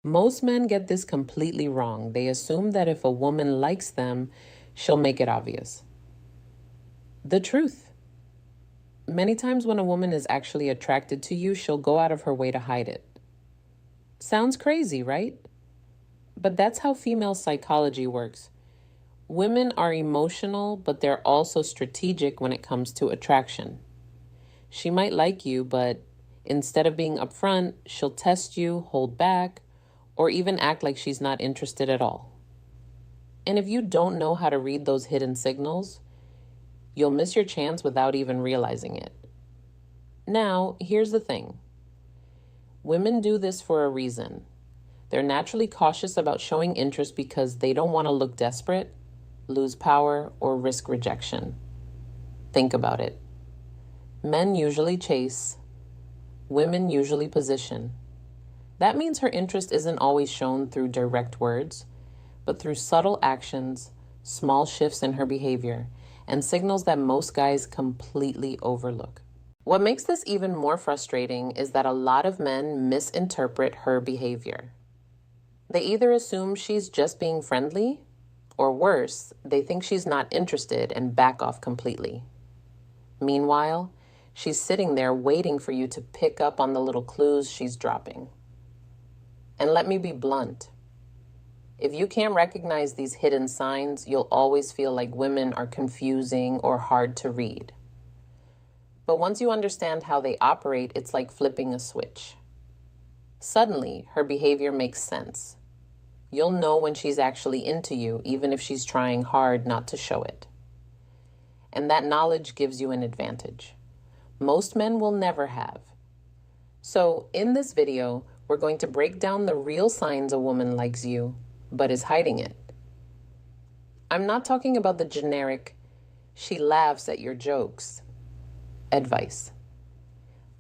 Most men get this completely wrong. They assume that if a woman likes them, she'll make it obvious. The truth. Many times when a woman is actually attracted to you, she'll go out of her way to hide it. Sounds crazy, right? But that's how female psychology works. Women are emotional, but they're also strategic when it comes to attraction. She might like you, but instead of being upfront, she'll test you, hold back, or even act like she's not interested at all. And if you don't know how to read those hidden signals, you'll miss your chance without even realizing it. Now, here's the thing. Women do this for a reason. They're naturally cautious about showing interest because they don't want to look desperate, lose power, or risk rejection. Think about it. Men usually chase. Women usually position. That means her interest isn't always shown through direct words, but through subtle actions, small shifts in her behavior, and signals that most guys completely overlook. What makes this even more frustrating is that a lot of men misinterpret her behavior. They either assume she's just being friendly, or worse, they think she's not interested and back off completely. Meanwhile, she's sitting there waiting for you to pick up on the little clues she's dropping. And let me be blunt. If you can't recognize these hidden signs, you'll always feel like women are confusing or hard to read. But once you understand how they operate, it's like flipping a switch. Suddenly, her behavior makes sense. You'll know when she's actually into you, even if she's trying hard not to show it. And that knowledge gives you an advantage most men will never have. So in this video, we're going to break down the real signs a woman likes you, but is hiding it. I'm not talking about the generic, she laughs at your jokes advice.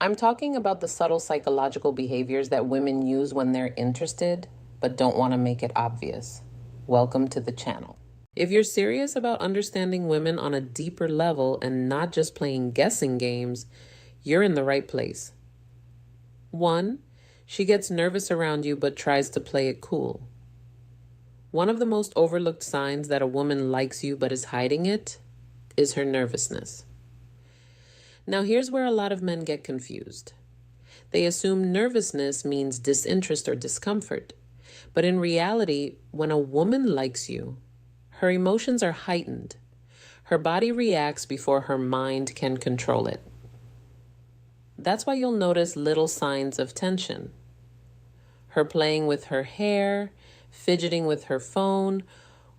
I'm talking about the subtle psychological behaviors that women use when they're interested, but don't want to make it obvious. Welcome to the channel. If you're serious about understanding women on a deeper level and not just playing guessing games, you're in the right place. 1. She gets nervous around you but tries to play it cool. One of the most overlooked signs that a woman likes you but is hiding it is her nervousness. Now here's where a lot of men get confused. They assume nervousness means disinterest or discomfort. But in reality, when a woman likes you, her emotions are heightened. Her body reacts before her mind can control it. That's why you'll notice little signs of tension. Her playing with her hair, fidgeting with her phone,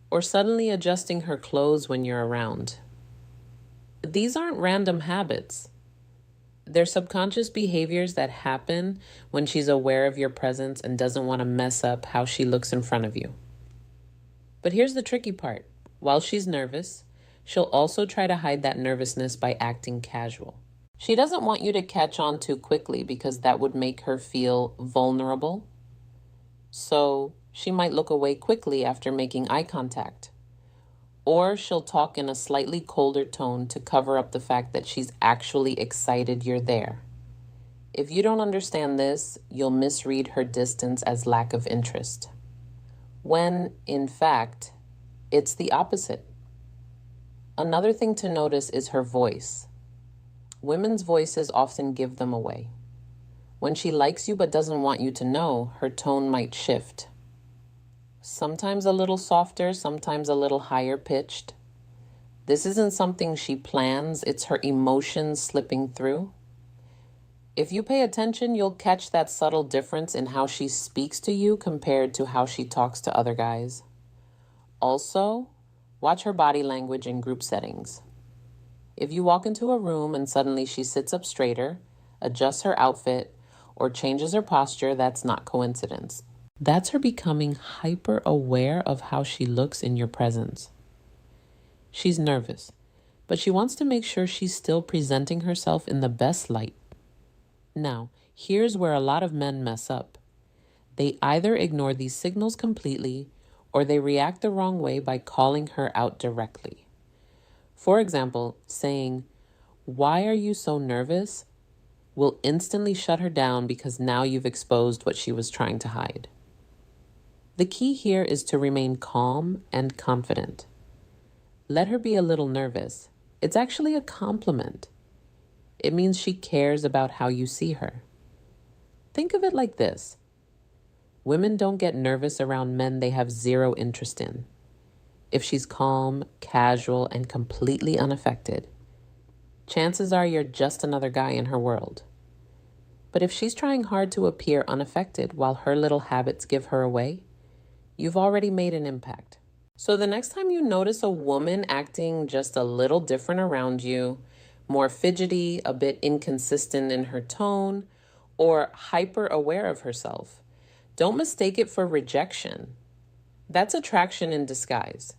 or suddenly adjusting her clothes when you're around. These aren't random habits. They're subconscious behaviors that happen when she's aware of your presence and doesn't want to mess up how she looks in front of you. But here's the tricky part. While she's nervous, she'll also try to hide that nervousness by acting casual. She doesn't want you to catch on too quickly because that would make her feel vulnerable. So she might look away quickly after making eye contact. Or she'll talk in a slightly colder tone to cover up the fact that she's actually excited you're there. If you don't understand this, you'll misread her distance as lack of interest, when, in fact, it's the opposite. Another thing to notice is her voice. Women's voices often give them away. When she likes you but doesn't want you to know, her tone might shift. Sometimes a little softer, sometimes a little higher pitched. This isn't something she plans, it's her emotions slipping through. If you pay attention, you'll catch that subtle difference in how she speaks to you compared to how she talks to other guys. Also, watch her body language in group settings. If you walk into a room and suddenly she sits up straighter, adjusts her outfit, or changes her posture, that's not coincidence. That's her becoming hyper aware of how she looks in your presence. She's nervous, but she wants to make sure she's still presenting herself in the best light. Now, here's where a lot of men mess up. They either ignore these signals completely or they react the wrong way by calling her out directly. For example, saying, "Why are you so nervous?" will instantly shut her down because now you've exposed what she was trying to hide. The key here is to remain calm and confident. Let her be a little nervous. It's actually a compliment. It means she cares about how you see her. Think of it like this. Women don't get nervous around men they have zero interest in. If she's calm, casual, and completely unaffected, chances are you're just another guy in her world. But if she's trying hard to appear unaffected while her little habits give her away, you've already made an impact. So the next time you notice a woman acting just a little different around you, more fidgety, a bit inconsistent in her tone, or hyper aware of herself, don't mistake it for rejection. That's attraction in disguise.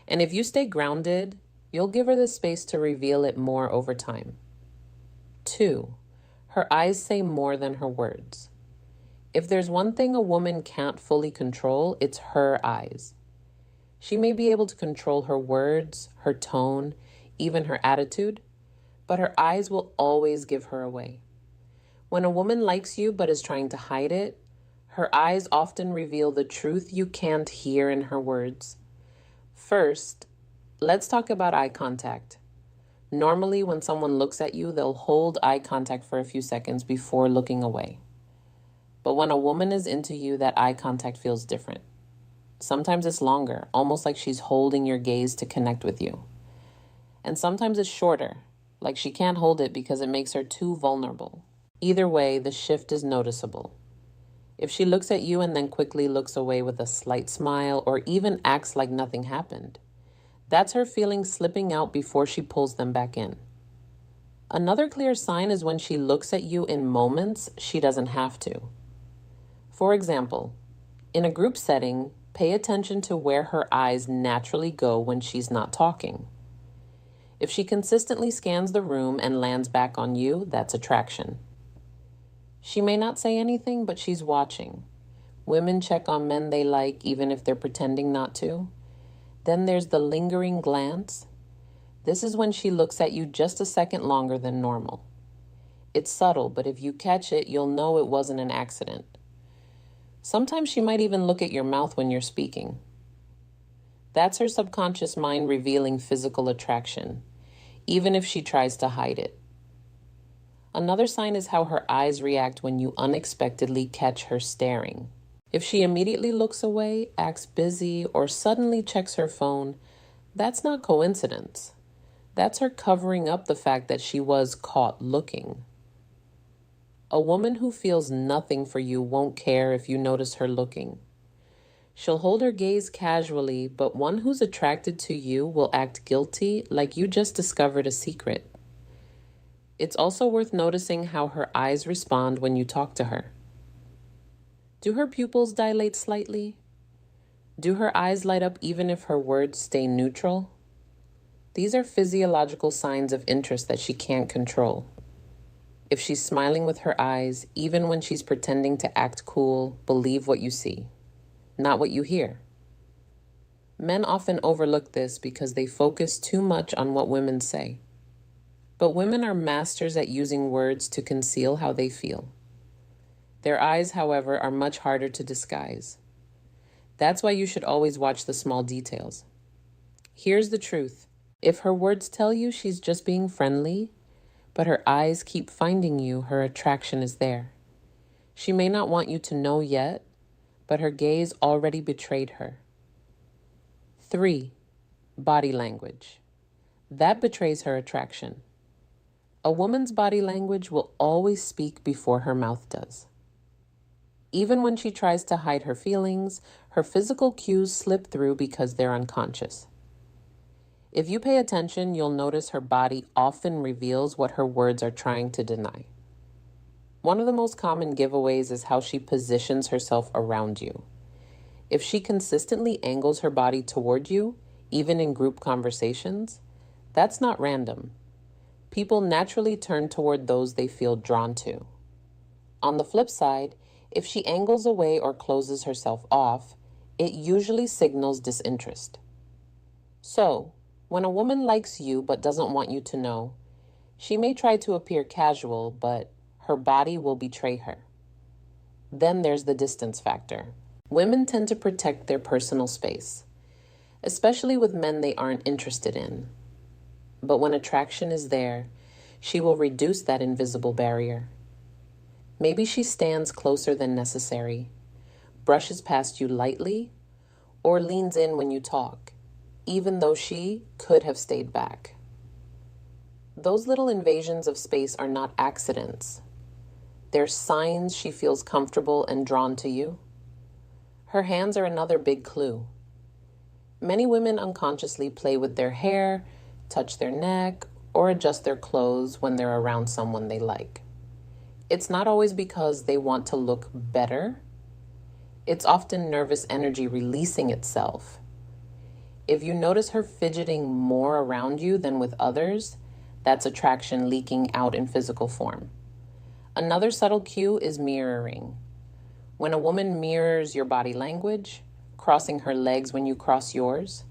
And if you stay grounded, you'll give her the space to reveal it more over time. 2, her eyes say more than her words. If there's one thing a woman can't fully control, it's her eyes. She may be able to control her words, her tone, even her attitude, but her eyes will always give her away. When a woman likes you but is trying to hide it, her eyes often reveal the truth you can't hear in her words. First, let's talk about eye contact. Normally, when someone looks at you, they'll hold eye contact for a few seconds before looking away. But when a woman is into you, that eye contact feels different. Sometimes it's longer, almost like she's holding your gaze to connect with you. And sometimes it's shorter, like she can't hold it because it makes her too vulnerable. Either way, the shift is noticeable. If she looks at you and then quickly looks away with a slight smile or even acts like nothing happened, that's her feelings slipping out before she pulls them back in. Another clear sign is when she looks at you in moments she doesn't have to. For example, in a group setting, pay attention to where her eyes naturally go when she's not talking. If she consistently scans the room and lands back on you, that's attraction. She may not say anything, but she's watching. Women check on men they like, even if they're pretending not to. Then there's the lingering glance. This is when she looks at you just a second longer than normal. It's subtle, but if you catch it, you'll know it wasn't an accident. Sometimes she might even look at your mouth when you're speaking. That's her subconscious mind revealing physical attraction, even if she tries to hide it. Another sign is how her eyes react when you unexpectedly catch her staring. If she immediately looks away, acts busy, or suddenly checks her phone, that's not coincidence. That's her covering up the fact that she was caught looking. A woman who feels nothing for you won't care if you notice her looking. She'll hold her gaze casually, but one who's attracted to you will act guilty like you just discovered a secret. It's also worth noticing how her eyes respond when you talk to her. Do her pupils dilate slightly? Do her eyes light up even if her words stay neutral? These are physiological signs of interest that she can't control. If she's smiling with her eyes, even when she's pretending to act cool, believe what you see, not what you hear. Men often overlook this because they focus too much on what women say. But women are masters at using words to conceal how they feel. Their eyes, however, are much harder to disguise. That's why you should always watch the small details. Here's the truth. If her words tell you she's just being friendly, but her eyes keep finding you, her attraction is there. She may not want you to know yet, but her gaze already betrayed her. 3, body language. That betrays her attraction. A woman's body language will always speak before her mouth does. Even when she tries to hide her feelings, her physical cues slip through because they're unconscious. If you pay attention, you'll notice her body often reveals what her words are trying to deny. One of the most common giveaways is how she positions herself around you. If she consistently angles her body toward you, even in group conversations, that's not random. People naturally turn toward those they feel drawn to. On the flip side, if she angles away or closes herself off, it usually signals disinterest. So, when a woman likes you but doesn't want you to know, she may try to appear casual, but her body will betray her. Then there's the distance factor. Women tend to protect their personal space, especially with men they aren't interested in. But when attraction is there, she will reduce that invisible barrier. Maybe she stands closer than necessary, brushes past you lightly, or leans in when you talk, even though she could have stayed back. Those little invasions of space are not accidents. They're signs she feels comfortable and drawn to you. Her hands are another big clue. Many women unconsciously play with their hair, touch their neck, or adjust their clothes when they're around someone they like. It's not always because they want to look better. It's often nervous energy releasing itself. If you notice her fidgeting more around you than with others, that's attraction leaking out in physical form. Another subtle cue is mirroring. When a woman mirrors your body language, crossing her legs when you cross yours,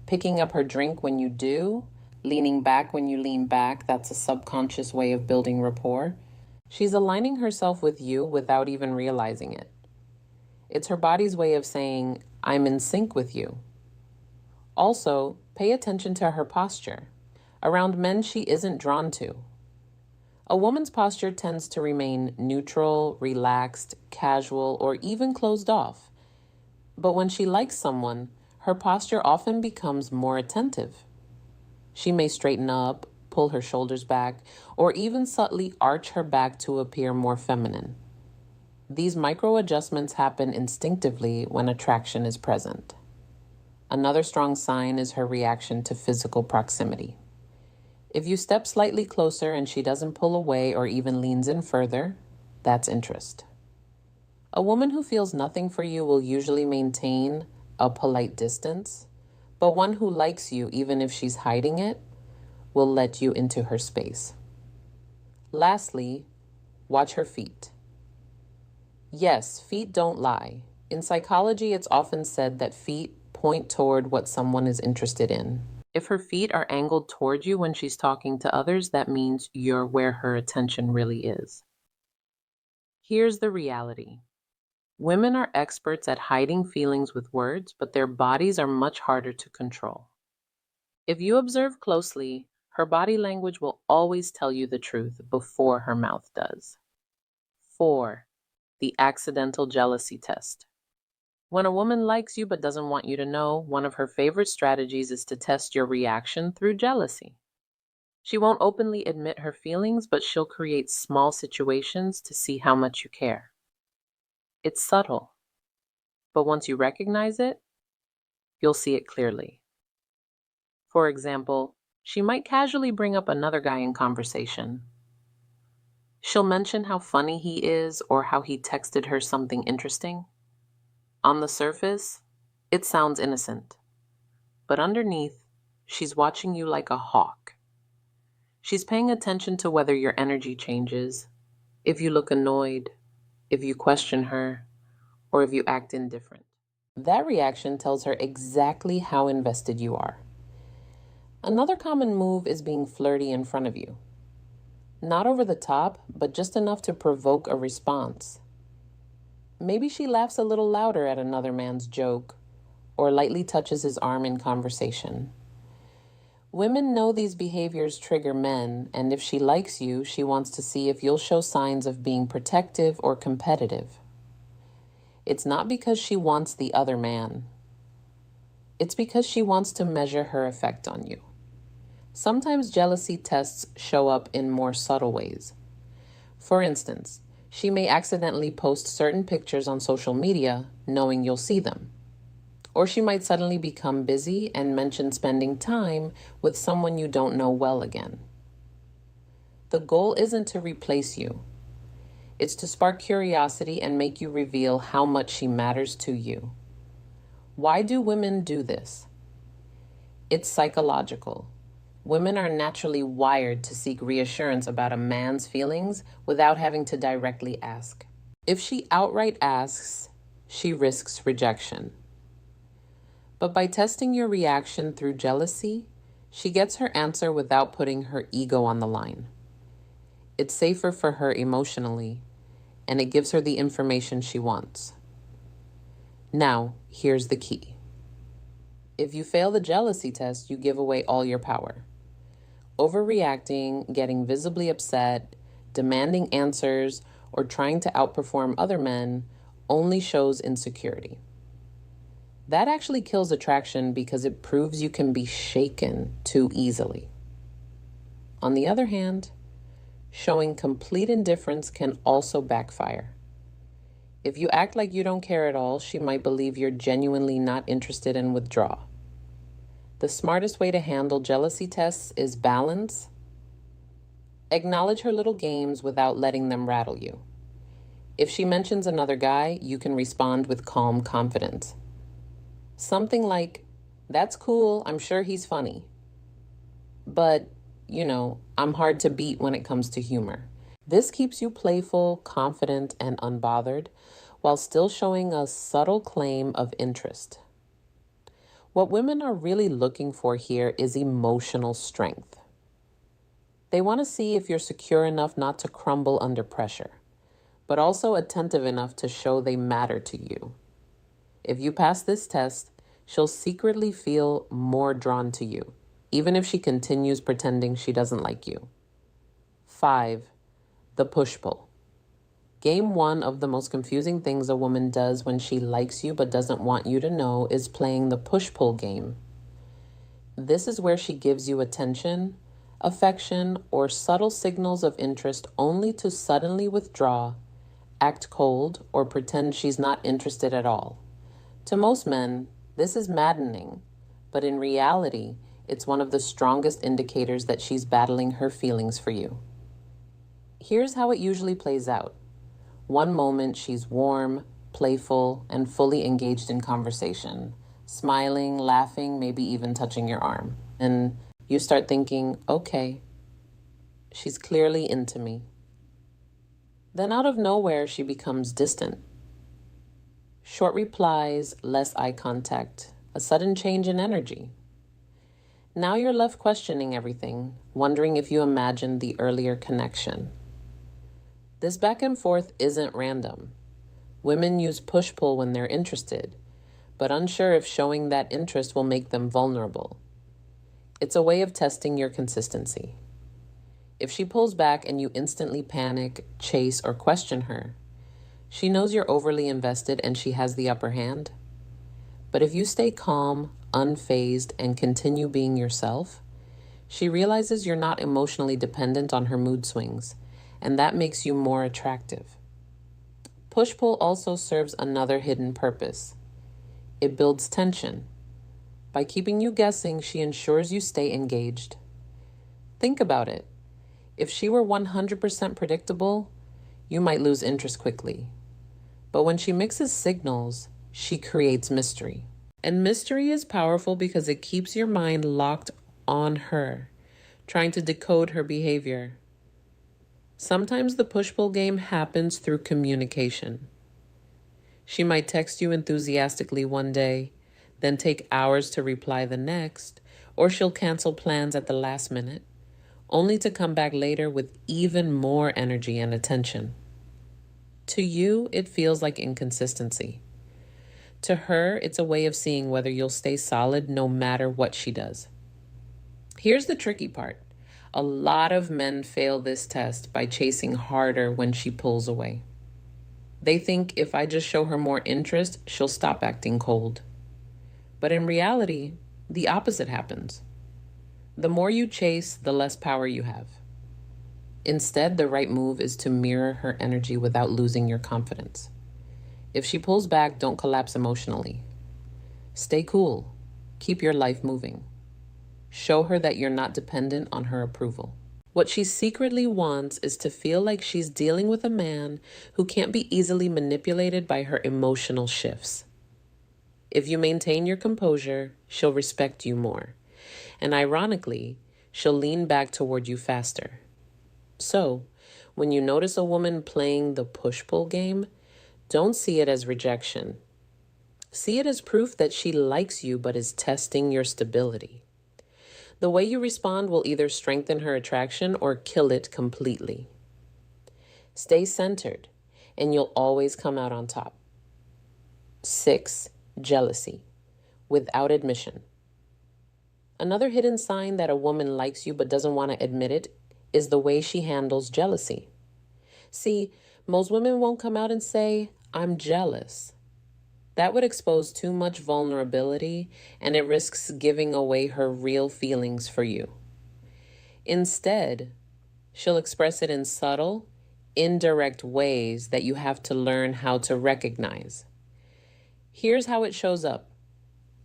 picking up her drink when you do, leaning back when you lean back, that's a subconscious way of building rapport. She's aligning herself with you without even realizing it. It's her body's way of saying, I'm in sync with you. Also, pay attention to her posture. Around men she isn't drawn to. A woman's posture tends to remain neutral, relaxed, casual, or even closed off. But when she likes someone, her posture often becomes more attentive. She may straighten up, pull her shoulders back, or even subtly arch her back to appear more feminine. These micro adjustments happen instinctively when attraction is present. Another strong sign is her reaction to physical proximity. If you step slightly closer and she doesn't pull away or even leans in further, that's interest. A woman who feels nothing for you will usually maintain a polite distance, but one who likes you, even if she's hiding it, will let you into her space. Lastly, watch her feet. Yes, feet don't lie. In psychology, it's often said that feet point toward what someone is interested in. If her feet are angled toward you when she's talking to others, that means you're where her attention really is. Here's the reality. Women are experts at hiding feelings with words, but their bodies are much harder to control. If you observe closely, her body language will always tell you the truth before her mouth does. 4. The accidental jealousy test. When a woman likes you but doesn't want you to know, one of her favorite strategies is to test your reaction through jealousy. She won't openly admit her feelings, but she'll create small situations to see how much you care. It's subtle, but once you recognize it, you'll see it clearly. For example, she might casually bring up another guy in conversation. She'll mention how funny he is or how he texted her something interesting. On the surface, it sounds innocent, but underneath, she's watching you like a hawk. She's paying attention to whether your energy changes, if you look annoyed, if you question her, or if you act indifferent. That reaction tells her exactly how invested you are. Another common move is being flirty in front of you. Not over the top, but just enough to provoke a response. Maybe she laughs a little louder at another man's joke, or lightly touches his arm in conversation. Women know these behaviors trigger men, and if she likes you, she wants to see if you'll show signs of being protective or competitive. It's not because she wants the other man. It's because she wants to measure her effect on you. Sometimes jealousy tests show up in more subtle ways. For instance, she may accidentally post certain pictures on social media, knowing you'll see them. Or she might suddenly become busy and mention spending time with someone you don't know well again. The goal isn't to replace you. It's to spark curiosity and make you reveal how much she matters to you. Why do women do this? It's psychological. Women are naturally wired to seek reassurance about a man's feelings without having to directly ask. If she outright asks, she risks rejection. But by testing your reaction through jealousy, she gets her answer without putting her ego on the line. It's safer for her emotionally, and it gives her the information she wants. Now, here's the key. If you fail the jealousy test, you give away all your power. Overreacting, getting visibly upset, demanding answers, or trying to outperform other men only shows insecurity. That actually kills attraction because it proves you can be shaken too easily. On the other hand, showing complete indifference can also backfire. If you act like you don't care at all, she might believe you're genuinely not interested and withdraw. The smartest way to handle jealousy tests is balance. Acknowledge her little games without letting them rattle you. If she mentions another guy, you can respond with calm confidence. Something like, "That's cool, I'm sure he's funny. But, I'm hard to beat when it comes to humor." This keeps you playful, confident, and unbothered, while still showing a subtle claim of interest. What women are really looking for here is emotional strength. They want to see if you're secure enough not to crumble under pressure, but also attentive enough to show they matter to you. If you pass this test, she'll secretly feel more drawn to you, even if she continues pretending she doesn't like you. 5. The push-pull. Game 1 of the most confusing things a woman does when she likes you but doesn't want you to know is playing the push-pull game. This is where she gives you attention, affection, or subtle signals of interest only to suddenly withdraw, act cold, or pretend she's not interested at all. To most men, this is maddening, but in reality, it's one of the strongest indicators that she's battling her feelings for you. Here's how it usually plays out. One moment, she's warm, playful, and fully engaged in conversation, smiling, laughing, maybe even touching your arm. And you start thinking, okay, she's clearly into me. Then out of nowhere, she becomes distant. Short replies, less eye contact, a sudden change in energy. Now you're left questioning everything, wondering if you imagined the earlier connection. This back and forth isn't random. Women use push-pull when they're interested, but unsure if showing that interest will make them vulnerable. It's a way of testing your consistency. If she pulls back and you instantly panic, chase, or question her, she knows you're overly invested and she has the upper hand. But if you stay calm, unfazed, and continue being yourself, she realizes you're not emotionally dependent on her mood swings, and that makes you more attractive. Push-pull also serves another hidden purpose. It builds tension. By keeping you guessing, she ensures you stay engaged. Think about it. If she were 100% predictable, you might lose interest quickly. But when she mixes signals, she creates mystery. And mystery is powerful because it keeps your mind locked on her, trying to decode her behavior. Sometimes the push-pull game happens through communication. She might text you enthusiastically one day, then take hours to reply the next, or she'll cancel plans at the last minute, only to come back later with even more energy and attention. To you, it feels like inconsistency. To her, it's a way of seeing whether you'll stay solid no matter what she does. Here's the tricky part. A lot of men fail this test by chasing harder when she pulls away. They think if I just show her more interest, she'll stop acting cold. But in reality, the opposite happens. The more you chase, the less power you have. Instead, the right move is to mirror her energy without losing your confidence. If she pulls back, don't collapse emotionally. Stay cool. Keep your life moving. Show her that you're not dependent on her approval. What she secretly wants is to feel like she's dealing with a man who can't be easily manipulated by her emotional shifts. If you maintain your composure, she'll respect you more. And ironically, she'll lean back toward you faster. So, when you notice a woman playing the push-pull game, don't see it as rejection. See it as proof that she likes you but is testing your stability. The way you respond will either strengthen her attraction or kill it completely. Stay centered, and you'll always come out on top. 6. Jealousy, without admission. Another hidden sign that a woman likes you but doesn't want to admit it is the way she handles jealousy. See, most women won't come out and say, "I'm jealous." That would expose too much vulnerability, and it risks giving away her real feelings for you. Instead, she'll express it in subtle, indirect ways that you have to learn how to recognize. Here's how it shows up.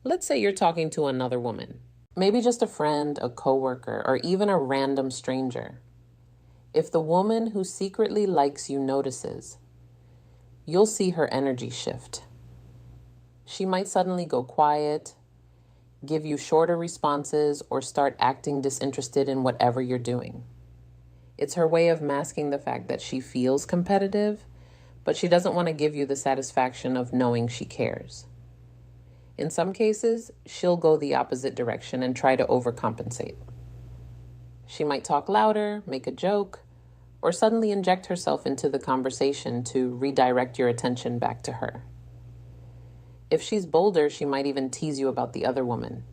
Let's say you're talking to another woman, maybe just a friend, a coworker, or even a random stranger. If the woman who secretly likes you notices, you'll see her energy shift. She might suddenly go quiet, give you shorter responses, or start acting disinterested in whatever you're doing. It's her way of masking the fact that she feels competitive, but she doesn't want to give you the satisfaction of knowing she cares. In some cases, she'll go the opposite direction and try to overcompensate. She might talk louder, make a joke, or suddenly inject herself into the conversation to redirect your attention back to her. If she's bolder, she might even tease you about the other woman,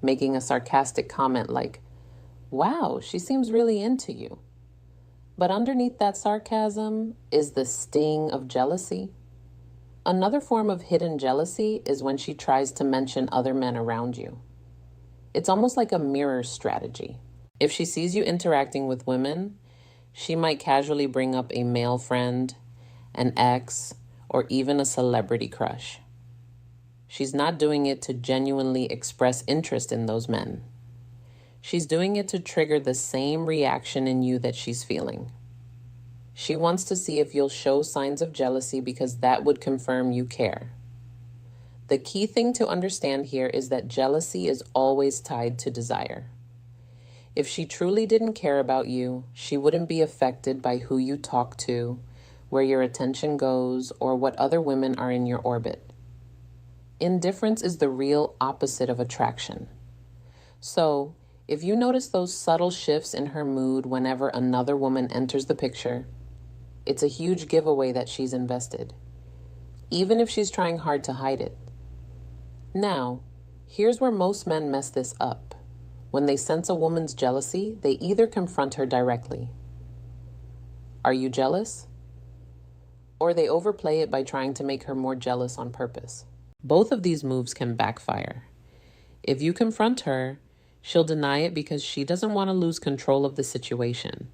making a sarcastic comment like, "Wow, she seems really into you." But underneath that sarcasm is the sting of jealousy. Another form of hidden jealousy is when she tries to mention other men around you. It's almost like a mirror strategy. If she sees you interacting with women, she might casually bring up a male friend, an ex, or even a celebrity crush. She's not doing it to genuinely express interest in those men. She's doing it to trigger the same reaction in you that she's feeling. She wants to see if you'll show signs of jealousy because that would confirm you care. The key thing to understand here is that jealousy is always tied to desire. If she truly didn't care about you, she wouldn't be affected by who you talk to, where your attention goes, or what other women are in your orbit. Indifference is the real opposite of attraction. So, if you notice those subtle shifts in her mood whenever another woman enters the picture, it's a huge giveaway that she's invested, even if she's trying hard to hide it. Now, here's where most men mess this up. When they sense a woman's jealousy, they either confront her directly. "Are you jealous?" Or they overplay it by trying to make her more jealous on purpose. Both of these moves can backfire. If you confront her, she'll deny it because she doesn't want to lose control of the situation.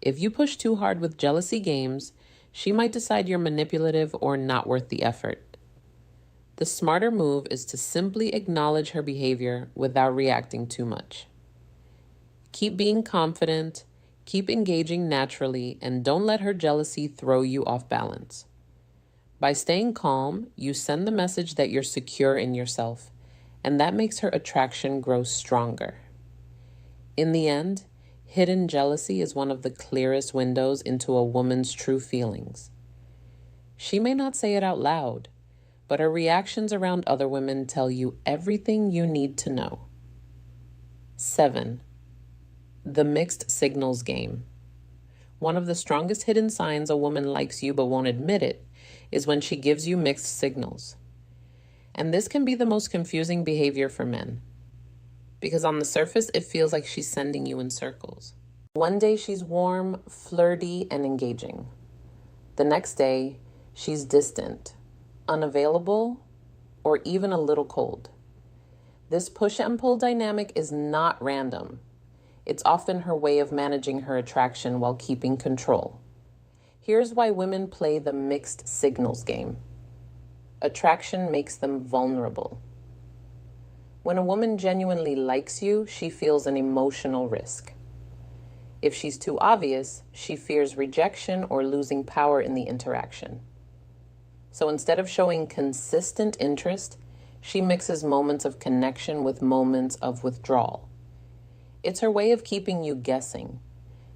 If you push too hard with jealousy games, she might decide you're manipulative or not worth the effort. The smarter move is to simply acknowledge her behavior without reacting too much. Keep being confident, keep engaging naturally, and don't let her jealousy throw you off balance. By staying calm, you send the message that you're secure in yourself, and that makes her attraction grow stronger. In the end, hidden jealousy is one of the clearest windows into a woman's true feelings. She may not say it out loud, but her reactions around other women tell you everything you need to know. 7. The mixed signals game. One of the strongest hidden signs a woman likes you but won't admit it is when she gives you mixed signals. And this can be the most confusing behavior for men, because on the surface, it feels like she's sending you in circles. One day she's warm, flirty, and engaging. The next day, she's distant, unavailable, or even a little cold. This push and pull dynamic is not random. It's often her way of managing her attraction while keeping control. Here's why women play the mixed signals game. Attraction makes them vulnerable. When a woman genuinely likes you, she feels an emotional risk. If she's too obvious, she fears rejection or losing power in the interaction. So instead of showing consistent interest, she mixes moments of connection with moments of withdrawal. It's her way of keeping you guessing,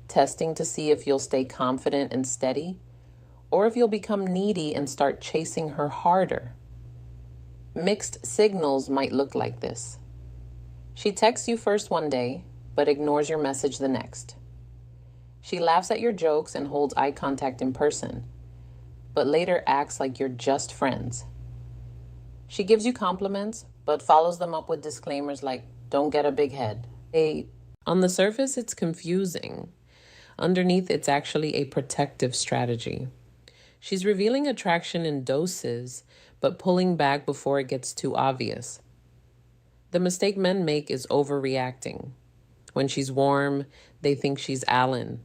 testing to see if you'll stay confident and steady, or if you'll become needy and start chasing her harder. Mixed signals might look like this. She texts you first one day, but ignores your message the next. She laughs at your jokes and holds eye contact in person, but later acts like you're just friends. She gives you compliments, but follows them up with disclaimers like, don't get a big head. On the surface, it's confusing. Underneath, it's actually a protective strategy. She's revealing attraction in doses, but pulling back before it gets too obvious. The mistake men make is overreacting. When she's warm, they think she's Alan.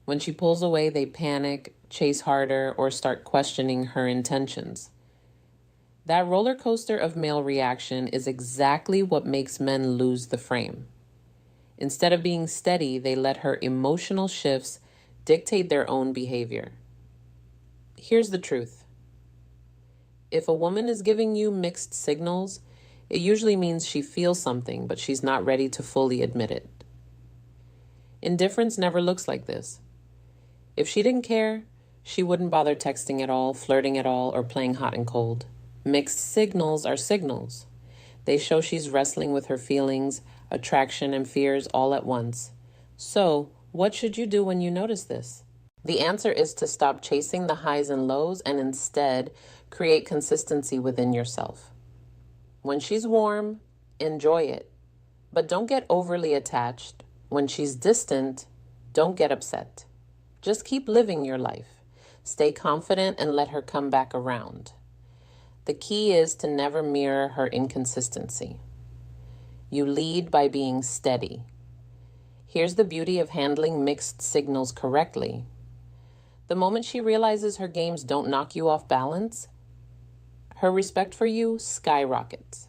When she pulls away, they panic, chase harder, or start questioning her intentions. That roller coaster of male reaction is exactly what makes men lose the frame. Instead of being steady, they let her emotional shifts dictate their own behavior. Here's the truth. If a woman is giving you mixed signals, it usually means she feels something, but she's not ready to fully admit it. Indifference never looks like this. If she didn't care, she wouldn't bother texting at all, flirting at all, or playing hot and cold. Mixed signals are signals. They show she's wrestling with her feelings, attraction, and fears all at once. So, what should you do when you notice this? The answer is to stop chasing the highs and lows and instead create consistency within yourself. When she's warm, enjoy it, but don't get overly attached. When she's distant, don't get upset. Just keep living your life. Stay confident and let her come back around. The key is to never mirror her inconsistency. You lead by being steady. Here's the beauty of handling mixed signals correctly. The moment she realizes her games don't knock you off balance, her respect for you skyrockets.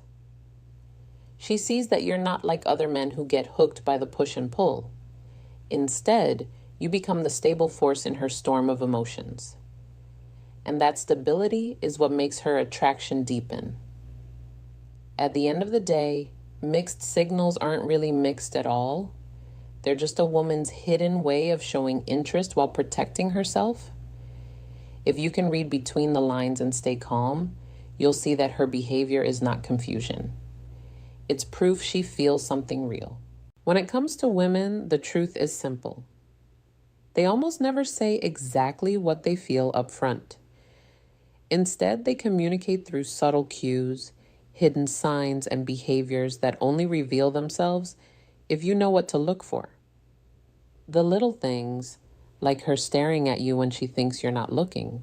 She sees that you're not like other men who get hooked by the push and pull. Instead, you become the stable force in her storm of emotions. And that stability is what makes her attraction deepen. At the end of the day, mixed signals aren't really mixed at all. They're just a woman's hidden way of showing interest while protecting herself. If you can read between the lines and stay calm, you'll see that her behavior is not confusion. It's proof she feels something real. When it comes to women, the truth is simple. They almost never say exactly what they feel up front. Instead, they communicate through subtle cues, hidden signs, and behaviors that only reveal themselves if you know what to look for. The little things, like her staring at you when she thinks you're not looking,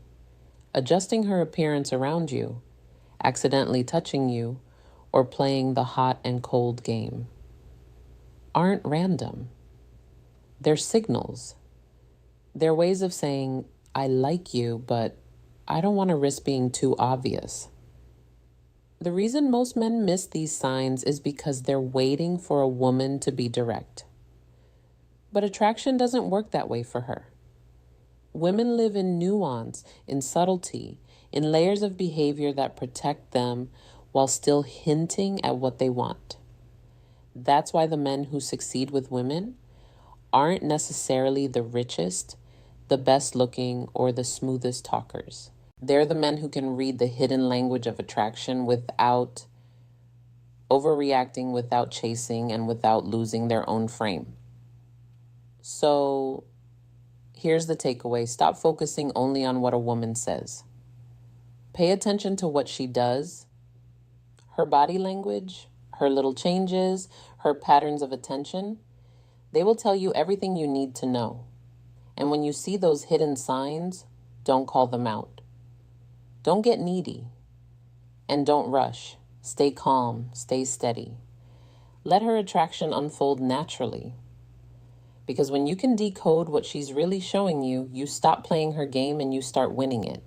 adjusting her appearance around you, accidentally touching you, or playing the hot and cold game, aren't random. They're signals. They're ways of saying, I like you, but I don't want to risk being too obvious. The reason most men miss these signs is because they're waiting for a woman to be direct. But attraction doesn't work that way for her. Women live in nuance, in subtlety, in layers of behavior that protect them while still hinting at what they want. That's why the men who succeed with women aren't necessarily the richest, the best looking, or the smoothest talkers. They're the men who can read the hidden language of attraction without overreacting, without chasing, and without losing their own frame. So here's the takeaway. Stop focusing only on what a woman says. Pay attention to what she does, her body language, her little changes, her patterns of attention. They will tell you everything you need to know. And when you see those hidden signs, don't call them out. Don't get needy. And don't rush. Stay calm, stay steady. Let her attraction unfold naturally. Because when you can decode what she's really showing you, you stop playing her game and you start winning it.